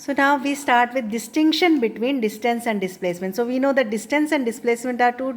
So now we start with distinction between distance and displacement. So we know that distance and displacement are two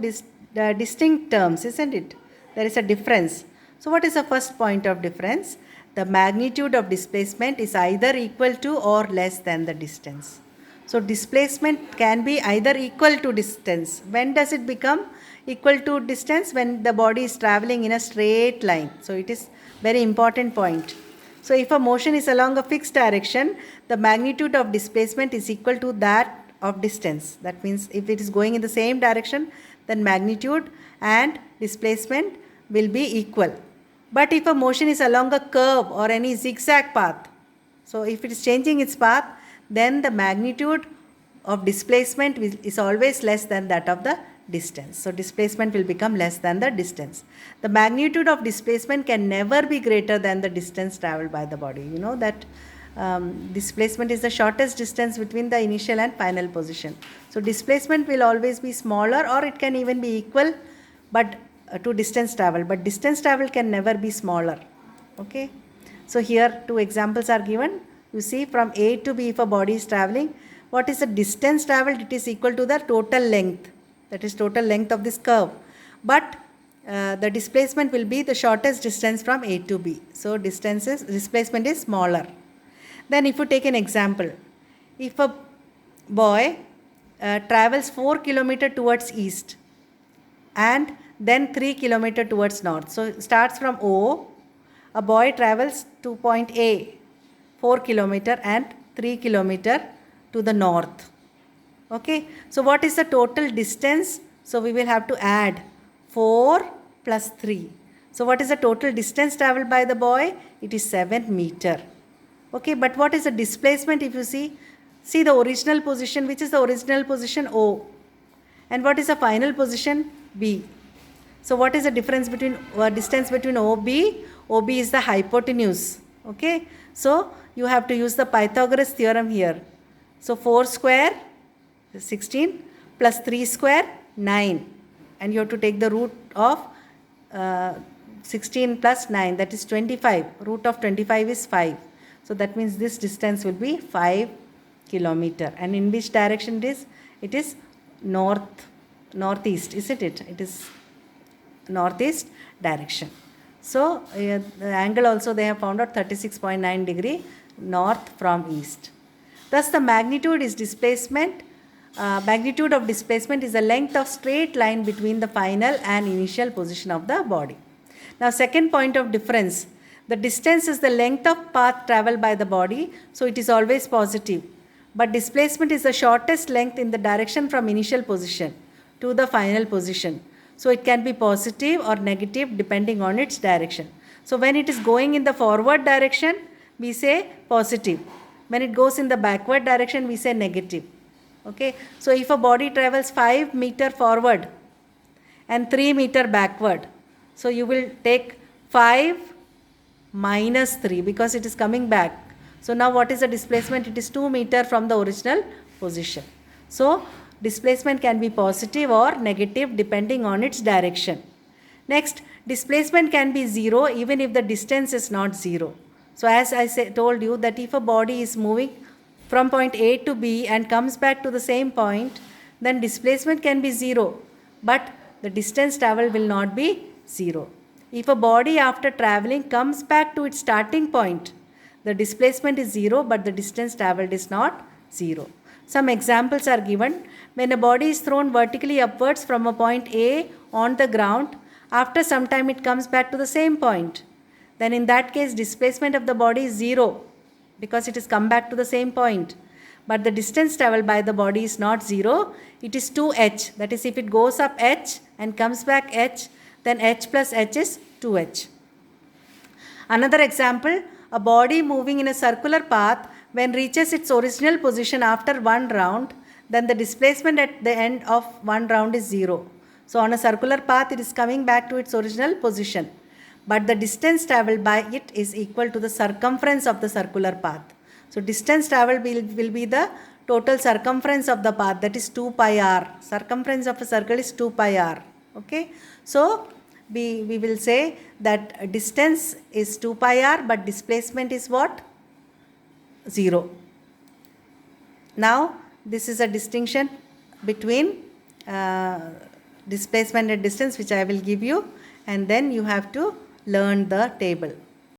distinct terms, isn't it? There is a difference. So what is the first point of difference? The magnitude of displacement is either equal to or less than the distance. So displacement can be either equal to distance. When does it become equal to distance? When the body is traveling in a straight line. So it is very important point. So if a motion is along a fixed direction, the magnitude of displacement is equal to that of distance. That means if it is going in the same direction, then magnitude and displacement will be equal. But if a motion is along a curve or any zigzag path, so if it is changing its path, then the magnitude of displacement is always less than that of the distance. So displacement will become less than the distance. The magnitude of displacement can never be greater than the distance traveled by the body. You know that displacement is the shortest distance between the initial and final position. So displacement will always be smaller, or it can even be equal, but to distance travel. But distance travel can never be smaller. Okay. So here two examples are given. You see, from A to B, if a body is traveling, what is the distance traveled? It is equal to the total length. That is total length of this curve. But the displacement will be the shortest distance from A to B. So displacement is smaller. Then if you take an example, if a boy travels 4 km towards east and then 3 km towards north. So starts from O, a boy travels to point A, 4 km and 3 km to the north. Okay, so what is the total distance? So we will have to add 4 plus 3. So what is the total distance traveled by the boy? It is 7 meter. Okay, but what is the displacement? If you see the original position. Which is the original position? O. And what is the final position? B. So what is the difference between distance between OB? OB is the hypotenuse. Okay, so you have to use the Pythagoras theorem here. So 4 square 16 plus 3 square 9, and you have to take the root of 16 plus 9, that is 25. Root of 25 is 5. So that means this distance will be 5 kilometer. And in which direction it is? It is northeast, isn't it? It is northeast direction. So the angle also they have found out 36.9 degree north from east. Thus the magnitude is displacement. Magnitude of displacement is the length of straight line between the final and initial position of the body. Now second point of difference, the distance is the length of path traveled by the body, so it is always positive. But displacement is the shortest length in the direction from initial position to the final position. So it can be positive or negative depending on its direction. So when it is going in the forward direction, we say positive. When it goes in the backward direction, we say negative. Okay, so if a body travels 5 meter forward and 3 meter backward, so you will take 5 minus 3 because it is coming back. So now what is the displacement? It is 2 meter from the original position. So displacement can be positive or negative depending on its direction. Next, displacement can be 0 even if the distance is not 0. So as I told you that if a body is moving from point A to B and comes back to the same point, then displacement can be 0, but the distance traveled will not be 0. If a body after traveling comes back to its starting point, the displacement is 0, but the distance traveled is not 0. Some examples are given. When a body is thrown vertically upwards from a point A on the ground, after some time it comes back to the same point. Then in that case, displacement of the body is 0. Because it has come back to the same point. But the distance traveled by the body is not 0, it is 2h. That is, if it goes up h and comes back h, then h plus h is 2h. Another example, a body moving in a circular path, when reaches its original position after one round, then the displacement at the end of one round is 0. So on a circular path, it is coming back to its original position. But the distance traveled by it is equal to the circumference of the circular path. So distance traveled will be the total circumference of the path, that is 2 pi r. Circumference of a circle is 2 pi r. Okay. So we will say that distance is 2 pi r, but displacement is what? 0. Now this is a distinction between displacement and distance which I will give you, and then you have to learn the table.